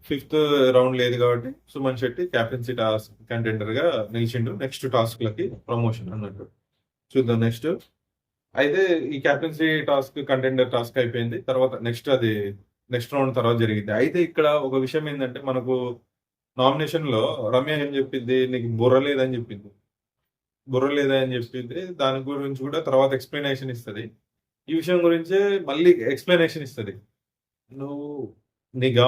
ఫిఫ్త్ రౌండ్ లేదు కాబట్టి సుమన్ శెట్టి క్యాప్టెన్సీ టాస్క్ కంటెండర్‌గా నిలిచిండు. నెక్స్ట్ టాస్క్‌లకి ప్రమోషన్ అన్నట్టు. చూద్దాం నెక్స్ట్. అయితే ఈ క్యాప్టెన్సీ టాస్క్ కంటెండర్ టాస్క్ అయిపోయింది. తర్వాత నెక్స్ట్ రౌండ్ తర్వాత జరిగింది. అయితే ఇక్కడ ఒక విషయం ఏందంటే మనకు నామినేషన్‌లో రమ్య ఏం చెప్పింది? నీకు బుర్ర లేదని చెప్పింది. బుర్ర లేదా అని చెప్పింది. దాని గురించి కూడా తర్వాత ఎక్స్‌ప్లనేషన్ ఇస్తది. ఈ విషయం గురించే మళ్ళీ ఎక్స్‌ప్లనేషన్ ఇస్తది. నువ్వు నీకు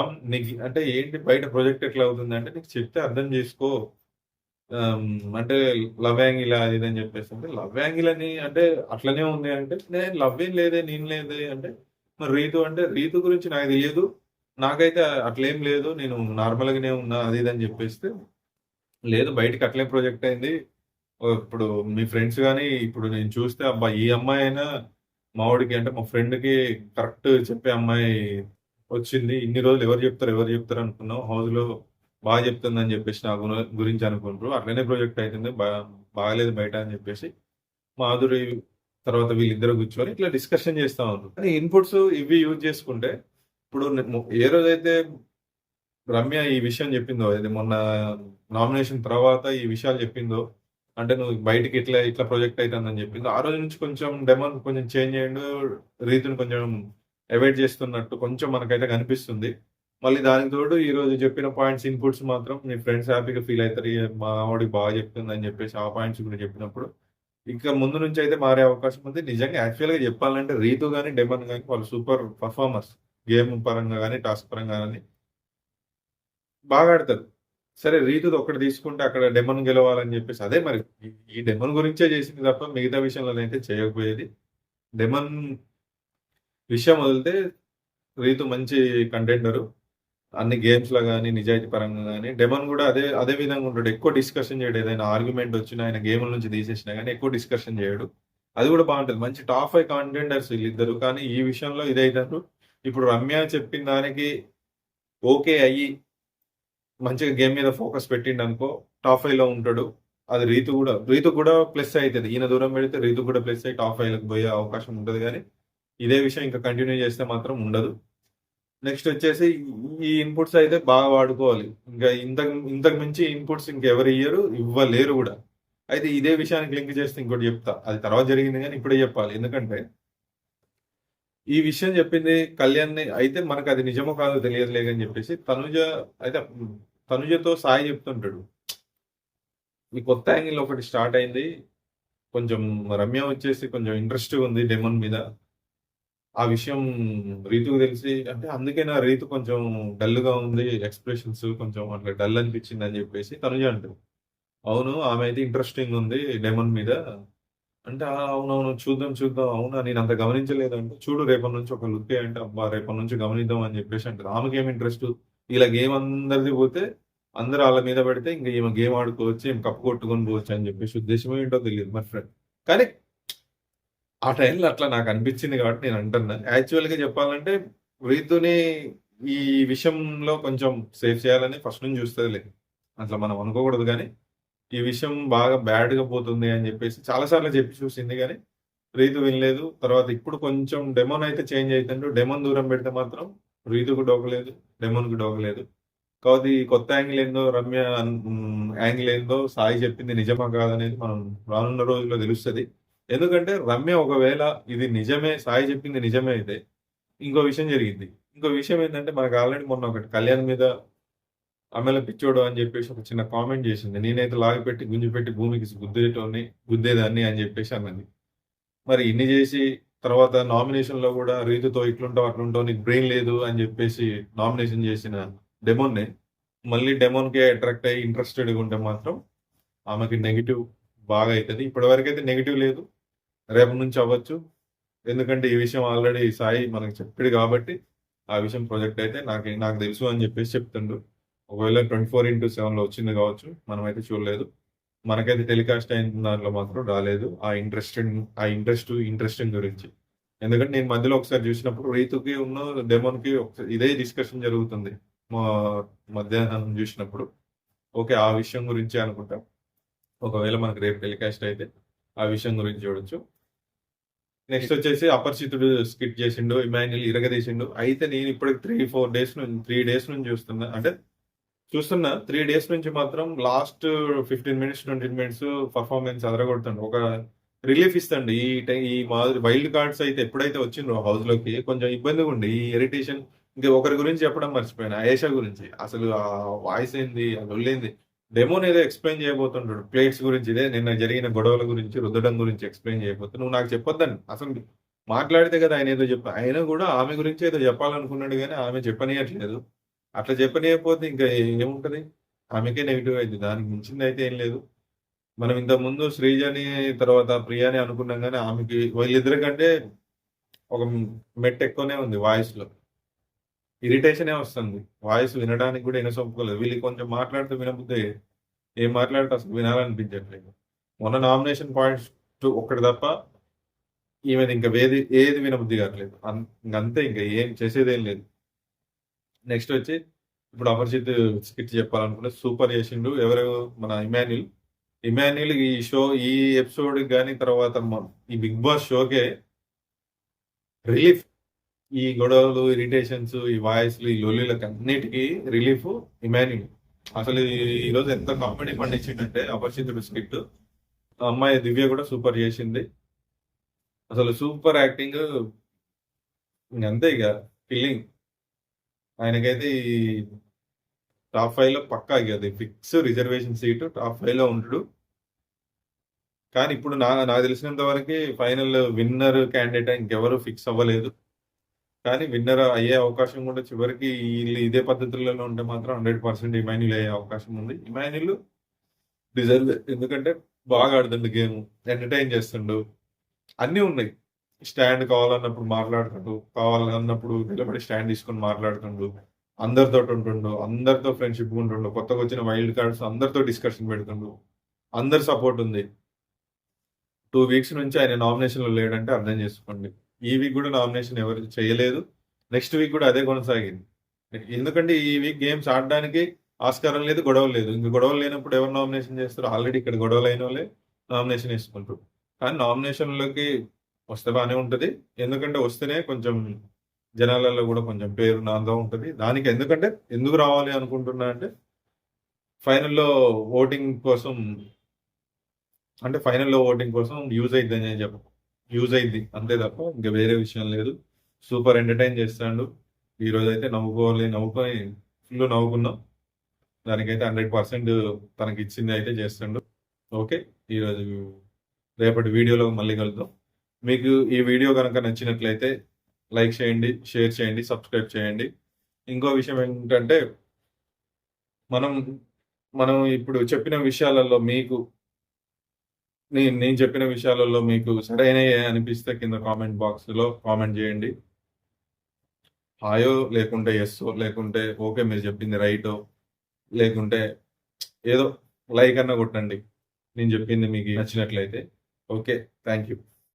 అంటే ఏంటి బయట ప్రొజెక్ట్ ఎట్లా అవుతుందంటే నీకు చెప్తే అర్థం చేసుకో. అంటే లవ్ యాంగిల్ అది ఇది అని చెప్పేసి అంటే లవ్ యాంగిల్ అని అంటే అట్లనే ఉంది అంటే నేను లవ్ ఏం లేదే నేను లేదే అంటే మరి రీతు అంటే రీతు గురించి నాకు తెలియదు. నాకైతే అట్లేం లేదు. నేను నార్మల్‌గానే ఉన్నా అది ఇది అని చెప్పేస్తే లేదు బయటికి అట్లే ప్రొజెక్ట్ అయింది. ఇప్పుడు మీ ఫ్రెండ్స్ గాని ఇప్పుడు నేను చూస్తే అబ్బా! ఈ అమ్మాయైనా మావోడికి అంటే మా ఫ్రెండ్‌కి కరెక్ట్ చెప్పే అమ్మాయి వచ్చింది. ఇన్ని రోజులు ఎవరు చెప్తారు అనుకున్నాం. హౌస్‌లో బాగా చెప్తుందని చెప్పేసి నా గురించి అనుకుంట్రు. అట్లనే ప్రొజెక్ట్ అయితుంది. బాగాలేదు బయట అని చెప్పేసి మాధురి తర్వాత వీళ్ళిద్దరు కూర్చొని ఇట్లా డిస్కషన్ చేస్తా ఉండ్రు. కానీ ఇన్‌పుట్స్ ఇవి యూజ్ చేసుకుంటే ఇప్పుడు ఏ రోజైతే రమ్య ఈ విషయం చెప్పిందో ఇది మొన్న నామినేషన్ తర్వాత ఈ విషయాలు చెప్పిందో అంటే నువ్వు బయటికి ఇట్లా ప్రొజెక్ట్ అయితుందని చెప్పింది. ఆ రోజు నుంచి కొంచెం డెమన్ కొంచెం చేంజ్ అయ్యిండు. రీతుని కొంచెం అవాయిడ్ చేస్తున్నట్టు కొంచెం మనకైతే కనిపిస్తుంది. మళ్ళీ దానికి తోడు ఈరోజు చెప్పిన పాయింట్స్ ఇన్‌పుట్స్ మాత్రం మీ ఫ్రెండ్స్ హ్యాపీగా ఫీల్ అయితారు. మా ఆవిడ బాగా చెప్తుందని చెప్పేసి ఆ పాయింట్స్ కూడా చెప్పినప్పుడు ఇంకా ముందు నుంచి అయితే మారే అవకాశం ఉంది. నిజంగా యాక్చువల్‌గా చెప్పాలంటే రీతు గాని, డెమన్ గాని వాళ్ళు సూపర్ పర్ఫార్మర్స్. గేమ్ పరంగా గాని, టాస్క్ పరంగా గాని బాగా ఆడతారు. సరే రీతుది ఒక్కటి తీసుకుంటే అక్కడ డెమన్ గెలవాలని చెప్పేసి అదే మరి ఈ డెమన్ గురించే చేసింది తప్ప మిగతా విషయంలోనైతే చేయకపోయేది. డెమన్ విషయం వదిలితే రీతు మంచి కంటెండరు. అన్ని గేమ్స్‌లో గాని, నిజాయితీ పరంగా గాని డెమన్ కూడా అదే విధంగా ఉంటాడు. ఎక్కువ డిస్కషన్ చేయడు. ఏదైనా ఆర్గ్యుమెంట్ వచ్చినా ఆయన గేముల నుంచి తీసేసినా గాని ఎక్కువ డిస్కషన్ చేయడు. అది కూడా బావుంటది. మంచి టాప్ 5 కంటెండర్స్ వీళ్ళిద్దరు. కానీ ఈ విషయంలో ఇదైతారు. ఇప్పుడు రమ్య చెప్పిన దానికి ఓకే అయ్యి మంచిగా గేమ్ మీద ఫోకస్ పెట్టిండనుకో టాప్ 5లో ఉంటాడు. అది రీతు కూడా ప్లస్ అయితది. ఈయన దూరం పెడితే రీతు కూడా ప్లస్ అయ్యి టాప్ 5లోకి పోయే అవకాశం ఉంటది గానీ, ఇదే విషయం ఇంకా కంటిన్యూ చేస్తే మాత్రం ఉండదు. నెక్స్ట్ వచ్చేసి ఈ ఇన్‌పుట్స్ అయితే బాగా వాడుకోవాలి. ఇంకా ఇంతకు మించి ఇన్‌పుట్స్ ఇంకెవరు ఇవ్వలేరు గూడా. అయితే ఇదే విషయానికి లింక్ చేస్తే ఇంకోటి చెప్తా. అది తర్వాత జరిగింది గానీ ఇప్పుడే చెప్పాలి. ఎందుకంటే ఈ విషయం చెప్పింది కళ్యాణ్‌ని అయితే మనకది నిజమో కాదో తెలియదులే అని చెప్పేసి అయితే తనుజతో సాయి చెప్తుంటాడు. ఈ కొత్త యాంగిల్ ఒకటి స్టార్ట్ అయింది. కొంచెం రమ్య వచ్చేసి కొంచెం ఇంట్రెస్ట్‌గా ఉంది డెమన్ మీద. ఆ విషయం రీతుకు తెలిసి అంటే అందుకే నా రీతు కొంచెం డల్‌గా ఉంది. ఎక్స్‌ప్రెషన్స్ కొంచెం అట్లా డల్ అనిపించిందని చెప్పేసి తనుజ అంటది. అవును. ఆమె అయితే ఇంట్రెస్టింగ్ ఉంది 'డెమన్' మీద. అంటే అవునవును. చూద్దాం, చూద్దాం. అవునా నేనంత గమనించలేదంటే, చూడు రేపటి నుంచి ఒక లుక్ ఎయంటే, అబ్బా! రేపటి నుంచి గమనిద్దాం అని చెప్పేసి అంటది. ఆమెకేమి ఇంట్రెస్టు, ఇలా గేమ్ అందరిది పోతే, అందరూ ఆళ్ళ మీద పెడితే ఇంక ఈమె గేమ్ ఆడుకోవచ్చు, ఈమె కప్ కొట్టుకొని పోవచ్చు అని చెప్పేసి ఉద్దేశ్యమో ఏంటో తెలీదు మరి కానీ ఆ టైంలో అట్లా నాకనిపించింది కాబట్టి నేను అంటున్నా. యాక్చువల్‌గా చెప్పాలంటే రీతుని ఈ విషయంలో కొంచెం సేఫ్ చేయాలని ఫస్ట్ నుంచి చూస్తదిలే. అట్లా మనం అనుకోకూడదు గానీ, ఈ విషయం బాగా బ్యాడ్‌గా పోతుంది అని చెప్పేసి చాలా సార్లు చెప్పి చూసింది గానీ రీతు వినలేదు. తర్వాత ఇప్పుడు కొంచెం డెమోన్ అయితే చేంజ్ అయితుండు. డెమోన్ దూరం పెడితే మాత్రం రీతుకు డోకలేదు. డెమోన్‌కి డోకలేదు. కాపోతే ఈ కొత్త యాంగిల్ ఏందో రమ్య యాంగిల్ ఏందో సాయి చెప్పింది నిజమా కాదనేది మనం రానున్న రోజుల్లో తెలుస్తది. ఎందుకంటే రమ్య ఒకవేళ ఇది నిజమే సాయి చెప్పింది నిజమే అయితే ఇంకో విషయం జరిగిద్ది. ఇంకో విషయం ఏంటంటే మనకు ఆల్రెడీ మొన్న ఒకటి కళ్యాణ్ మీద ఆమెల పిచ్చోడు అని చెప్పేసి ఒక చిన్న కామెంట్ చేసింది. నేనైతే లాగిపెట్టి గుంజిపెట్టి భూమికి గుద్దేదాన్ని అని చెప్పేసి అన్నది. మరి ఇన్ని జేసి, తర్వాత నామినేషన్‌లో గూడా రీతుతో ఇట్లుంటావు, అట్లుంటావు, నీకు బ్రెయిన్ లేదు అని జెప్పేసి నామినేషన్ జేసిన డెమోన్‌ని, మళ్ళీ డెమోన్‌కే అట్రాక్ట్ అయ్యి ఇంట్రెస్టెడ్‌గా ఉంటే మాత్రం ఆమెకి నెగెటివ్ బాగా అయితది. ఇప్పటివరకైతే నెగెటివ్ లేదు. రేపటి నుంచి అవ్వచ్చు. ఎందుకంటే ఈ విషయం ఆల్రెడీ సాయి మనకు చెప్పాడు గాబట్టి, ఆ విషయం ప్రొజెక్ట్ అయితే నాకు తెలుసు అని జెప్పేసి చెప్తుండు. ఒకవేళ 24/7లో వచ్చింది గావచ్చు. మనమైతే చూడలేదు. మనకైతే టెలికాస్ట్ అయిన దాంట్లో మాత్రం రాలేదు. ఇంట్రెస్టింగ్ గురించి. ఎందుకంటే నేను మధ్యలో ఒకసారి చూసినప్పుడు రీతుకి డెమోన్‌కి ఇదే డిస్కషన్ జరుగుతుంది. మా మధ్యాహ్నం చూసినప్పుడు. ఓకే. ఆ విషయం గురించే అనుకుంటా. ఒకవేళ మనకు రేపు టెలికాస్ట్ అయితే ఆ విషయం గురించి చూడొచ్చు. నెక్స్ట్ వచ్చేసి అపరిచితుడు స్కిట్ చేసిండు. ఇమాన్యుల్ ఇరగదీసిండు. అయితే నేను ఇప్పటికి 3 డేస్ నుంచి చూస్తున్నా. అంటే చూస్తున్నా 3 డేస్ నుంచి మాత్రం లాస్ట్ 15 మినిట్స్, 20 మినిట్స్ పర్ఫార్మెన్స్ అదరగొడుతుండు. ఒక రిలీఫ్ ఇస్తండు. ఈ మాదిరి వైల్డ్ కార్డ్స్ అయితే ఎప్పుడైతే వచ్చిండ్రో హౌస్‌లోకి కొంచెం ఇబ్బందిగా ఉండే. ఈ ఇరిటేషన్ ఇంకా ఒకరి గురించి చెప్పడం మర్చిపోయాను. ఆయేషా గురించి. అసలు ఆ వాయిస్ ఏంది? ఆ లొల్లేంది? డెమోన్ ఏదో ఎక్స్‌ప్లెయిన్ చేయబోతుంటాడు. ప్లేట్స్ గురించి ఇదే నిన్న జరిగిన గొడవల గురించి, రుద్దడం గురించి ఎక్స్‌ప్లెయిన్ చేయబోతు. నువ్వు నాకు చెప్పొద్దని. అసలు మాట్లాడితే కదా ఆయన ఏదో చెప్పా ఆయన కూడా ఆమె గురించి ఏదో చెప్పాలనుకున్నాడు గానీ ఆమె చెప్పనీయట్లేదు. అట్లా చెప్పనీయకపోతే ఇంకా ఏముంటది? ఆమెకే నెగెటివ్ అయిద్ది. దానికి మించిందయితే ఏం లేదు. మనం ఇంతకుముందు శ్రీజని, తర్వాత ప్రియాని అనుకున్నాం గానీ, ఆమెకి వీళ్ళిద్దరి కంటే ఒక మెట్టెక్కువనే ఉంది వాయిస్‌లో. ఇరిటేషనే వస్తుంది. వాయిస్ వినడానికి గూడా ఇనసొంపుకోలేదు. వీళ్ళు కొంచెం మాట్లాడితే వినబుద్ధి ఏం మాట్లాడితే అసలు వినాలనిపించట్లేదు. మొన్న నామినేషన్ పాయింట్స్ ఒక్కటి తప్ప ఈమెది ఇంక ఏది వినబుద్ధి కాట్లేదు. ఇంకంతే ఇంక ఏం చేసేదేం లేదు. నెక్స్ట్ వచ్చి ఇప్పుడు అపరిచిత్ స్కిట్ చెప్పాలనుకుంటే సూపర్ చేసిండు. ఎవరు మన ఇమాన్యుల్. ఇమాన్యుల్ ఈ ఎపిసోడ్‌కి గాని తర్వాత ఈ 'బిగ్ బాస్' షోకే రిలీఫ్. ఈ గొడవలు, ఇరిటేషన్స్, ఈ వాయిస్‌లు, ఈ లొల్లిలకి అన్నిటికి రిలీఫ్ ఇమాన్యుల్. అసలు ఈరోజు ఎంత కామెడీ పండించిండంటే అపరిచితుడు స్కిట్. ఆ అమ్మాయి దివ్య కూడా సూపర్ చేసింది. అసలు సూపర్ యాక్టింగ్. ఇంకంతే ఇగ కిల్లింగ్. ఆయనకైతే ఈ టాప్ 5లో పక్కా ఇగ అది ఫిక్స్ రిజర్వేషన్ సీటు టాప్ 5లో ఉంటడు. కానీ ఇప్పుడు నాకు తెలిసినంత వరకి ఫైనల్ విన్నర్ క్యాండిడేట్ ఇంకెవరు ఫిక్స్ అవ్వలేదు. కానీ విన్నర్ అయ్యే అవకాశం కూడా చివరికి ఈళ్ళు ఇదే పద్ధతులలో ఉంటే మాత్రం 100% ఇమాన్యుల్ అయ్యే అవకాశం ఉంది. Emmanuel deserve. ఎందుకంటే బాగా ఆడుతుండు గేమ్. ఎంటర్‌టైన్ చేస్తుండు. అన్నీ ఉన్నాయి. స్టాండ్ కావాలన్నప్పుడు మాట్లాడుతుండు. కావాలన్నప్పుడు నిలబడి స్టాండ్ తీసుకొని మాట్లాడుతుండు. అందరితోటి ఉంటుండు. అందరితో ఫ్రెండ్‌షిప్‌గా ఉంటుండు. కొత్తగొచ్చిన వైల్డ్ కార్డ్స్ అందరితో డిస్కషన్ పెడుతుండు. అందరి సపోర్ట్ ఉంది. 2 వీక్స్ నుంచి ఆయన నామినేషన్‌లో లేడంటే అర్థం చేసుకోండి. ఈ వీక్ గూడా నామినేషన్ ఎవరు చేయలేదు. నెక్స్ట్ వీక్ గూడా అదే కొనసాగింది. ఎందుకంటే ఈ వీక్ గేమ్స్ ఆడడానికి ఆస్కారం లేదు, గొడవలు లేదు. ఇంక గొడవలు లేనప్పుడు ఎవరు నామినేషన్ చేస్తారు? ఆల్రెడీ ఇక్కడ గొడవలయినోళ్ళే నామినేషన్ ఏసుకుంటారు. కానీ నామినేషన్‌లోకి వస్తే బానే ఉంటది. ఎందుకంటే వస్తేనే కొంచెం జనాలలో గూడా కొంచెం పేరు నాందా ఉంటది. దానికి ఎందుకు రావాలి అనుకుంటున్నా అంటే ఫైనల్‌లో ఓటింగ్ కోసం ఫైనల్‌లో ఓటింగ్ కోసం యూజ్ అయిద్ది. అంతే తప్ప ఇంక వేరే విషయం లేదు. సూపర్ ఎంటర్‌టైన్ చేస్తాండు. ఈరోజైతే నవ్వుకొని ఫుల్లు నవ్వుకున్నాం. దానికైతే 100% తనకిచ్చింది అయితే చేస్తుండు. ఓకే. రేపటి వీడియోలో మళ్ళీ కలుద్దాం. మీకు ఈ వీడియో గనక నచ్చినట్లయితే లైక్ చేయండి, షేర్ చేయండి, సబ్స్క్రైబ్ చేయండి. ఇంకో విషయం ఏంటంటే మనం మనం ఇప్పుడు చెప్పిన విషయాలలో మీకు నేను చెప్పిన విషయాలలో మీకు సరైనయే అనిపిస్తే కింద కామెంట్ బాక్స్‌లో కామెంట్ చేయండి. హాయో లేకుంటే యెస్సో లేకుంటే ఓకే మీరు చెప్పింది రైటో లేకుంటే ఏదో లైక్ అన్నా కొట్టండి. నేను చెప్పింది మీకు నచ్చినట్లయితే. ఓకే. Thank you.